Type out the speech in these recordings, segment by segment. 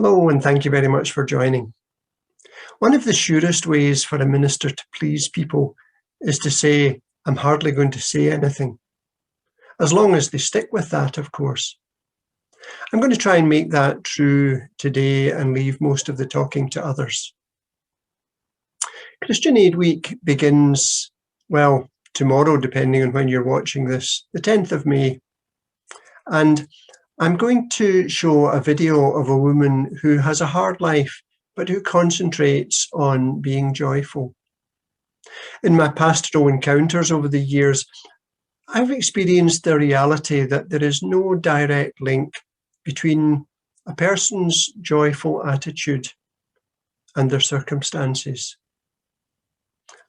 Hello, and thank you very much for joining. One of the surest ways for a minister to please people is to say, I'm hardly going to say anything, as long as they stick with that, of course. I'm going to try and make that true today and leave most of the talking to others. Christian Aid Week begins, well, tomorrow, depending on when you're watching this, the 10th of May. And I'm going to show a video of a woman who has a hard life, but who concentrates on being joyful. In my pastoral encounters over the years, I've experienced the reality that there is no direct link between a person's joyful attitude and their circumstances.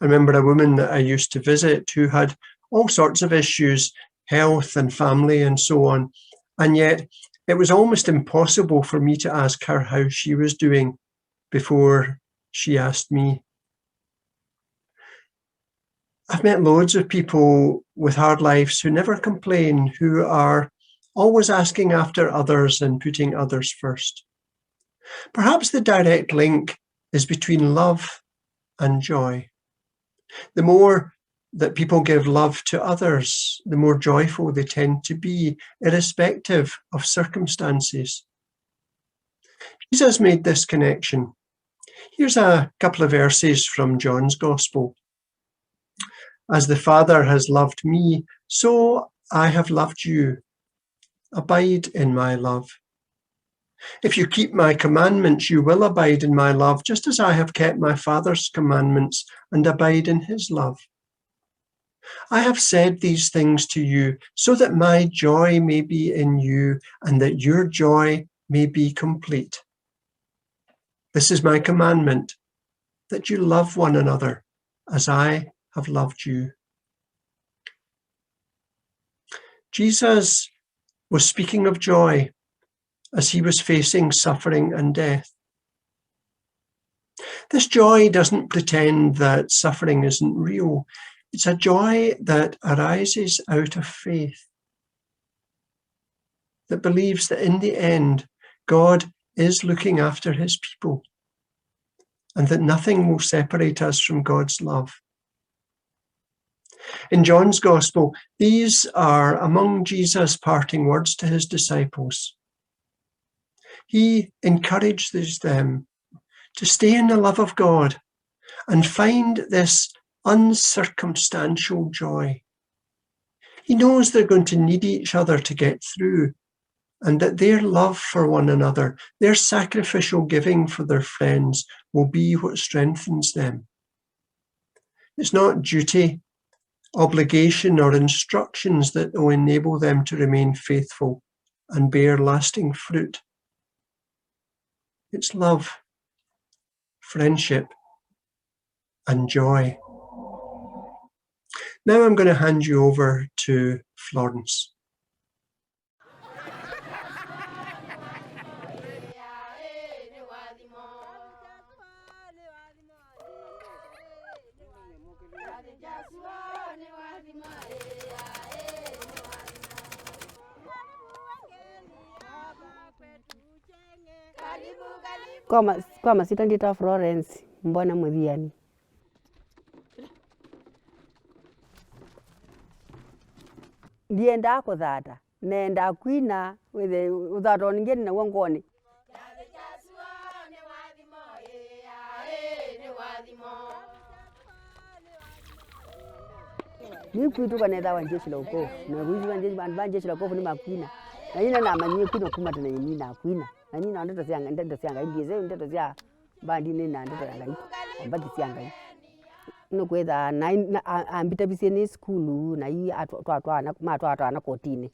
I remember a woman that I used to visit who had all sorts of issues, health and family and so on, and yet it was almost impossible for me to ask her how she was doing before she asked me. I've met loads of people with hard lives who never complain, who are always asking after others and putting others first. Perhaps the direct link is between love and joy. The more that people give love to others, the more joyful they tend to be, irrespective of circumstances. Jesus made this connection. Here's a couple of verses from John's Gospel. As the Father has loved me, so I have loved you. Abide in my love. If you keep my commandments, you will abide in my love, just as I have kept my Father's commandments and abide in his love. I have said these things to you so that my joy may be in you and that your joy may be complete. This is my commandment, that you love one another as I have loved you. Jesus was speaking of joy as he was facing suffering and death. This joy doesn't pretend that suffering isn't real. It's a joy that arises out of faith, that believes that in the end, God is looking after his people and that nothing will separate us from God's love. In John's Gospel, these are among Jesus' parting words to his disciples. He encourages them to stay in the love of God and find this uncircumstantial joy. He knows they're going to need each other to get through, and that their love for one another, their sacrificial giving for their friends, will be what strengthens them. It's not duty, obligation, or instructions that will enable them to remain faithful and bear lasting fruit. It's love, friendship, and joy. Now I'm going to hand you over to Florence. Kwa masita ndita Florence mbona muthiani ndienda kuthata nenda kwina withe uthata ningeni na wongoni ni kwitu kanetha wa jeshi la ukofu na kwitu wa jeshi la ukofu ni makwina na ina na manyie kwina kuma tena ni na kwina na nina ndoto sianga ndiye ndoto sia bandi ni na ndoto yanga mbaki sianga no kwetha na ambita bisie ni school na yi atwa na kotini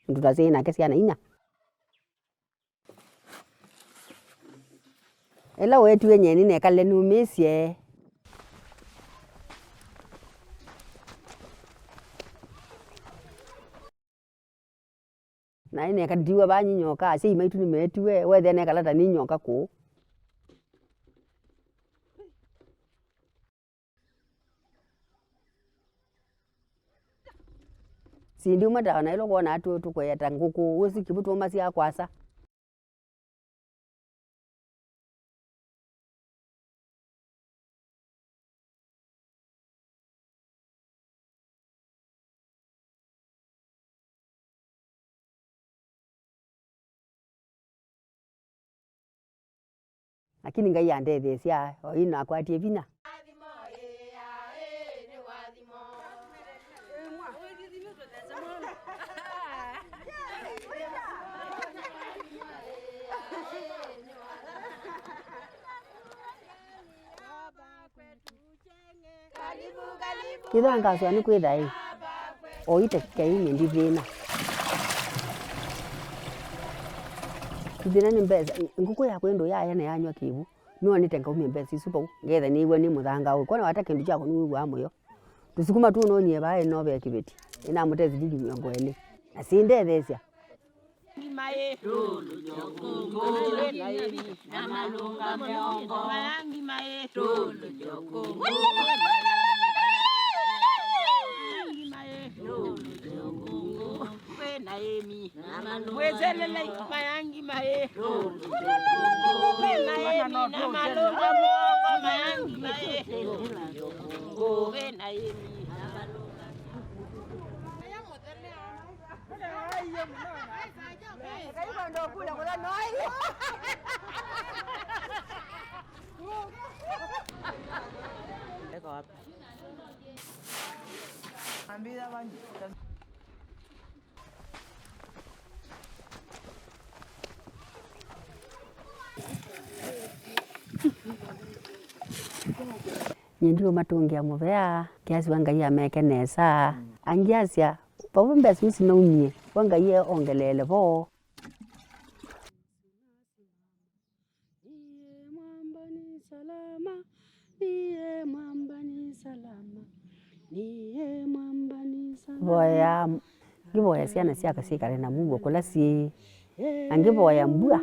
ndoto sia na kesi na inya ela wetu yenye ni nekale ni umesie na ine kadiwa banyi nyoka ase imaitu ni metuwe wethe ne kalata ni nyoka ko sindi umata na ilo kona atu tukweta nguku usikibutu masi akwasa lakini ngai andethecia o ino akwatie vinya Kithanga swa ni kwithai o ite keini ndivina ndivina ni mbesa nguku ya kwendo ya yana yanywa kibu nuonite ngaumia mbesa isupo ngetha niigwe ni muthanga u kona wata kindu chako ni wa moyo tusukuma tu no nie bae no be kibeti ina mutezi dili miongo ene na sindethecia Mae tolu jokongo na yemi na malunga miongo mayangi mae tolu jokongo mayangi mae tolu jokongo we na yemi na malunga wezelele mayangi mae tolu jokongo we na yemi na malunga miongo mayangi mae tolu jokongo we na yemi na malunga Nyendio matungia muvea kiasi wangai ameke nesa angiasia pavo mbesi usina unye wangai ongelele vo voya ngivoya ciana ciaka cikare na Mungu kula ci angivoya mbua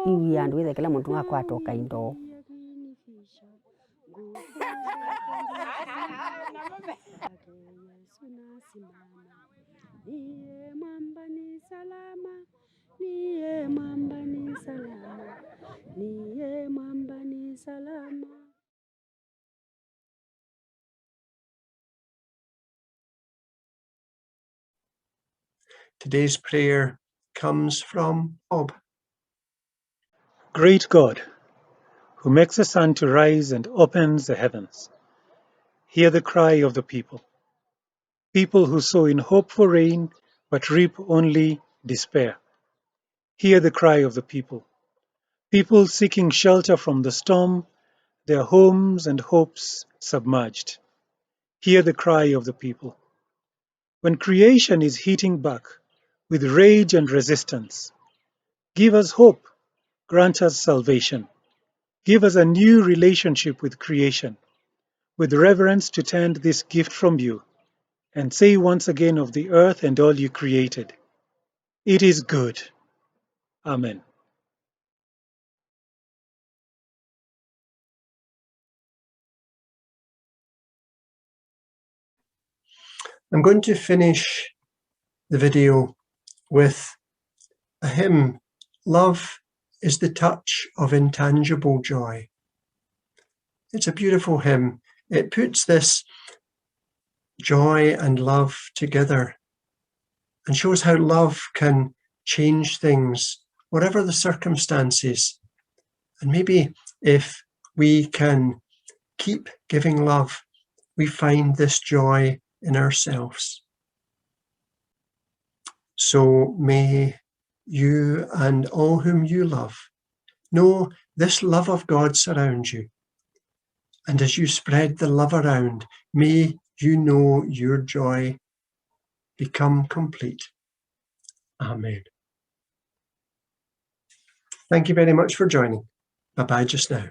iwi andu withe kila muntu akwatoka indo Niye mwamba ni salama, niye mwamba ni salama, niye mwamba ni salama. Today's prayer comes from Bob. Great God, who makes the sun to rise and opens the heavens, hear the cry of the people who sow in hope for rain but reap only despair. Hear the cry of the people seeking shelter from the storm, their homes and hopes submerged. Hear the cry of the people. When creation is hitting back with rage and resistance, give us hope, grant us salvation. Give us a new relationship with creation, with reverence to tend this gift from you, and say once again of the earth and all you created, it is good. Amen. I'm going to finish the video with a hymn, Love is the Touch of Intangible Joy. It's a beautiful hymn. It puts this joy and love together and shows how love can change things, whatever the circumstances. And maybe if we can keep giving love, we find this joy in ourselves. So may you and all whom you love know this love of God surrounds you. And as you spread the love around, may you know your joy become complete. Amen. Thank you very much for joining. Bye-bye just now.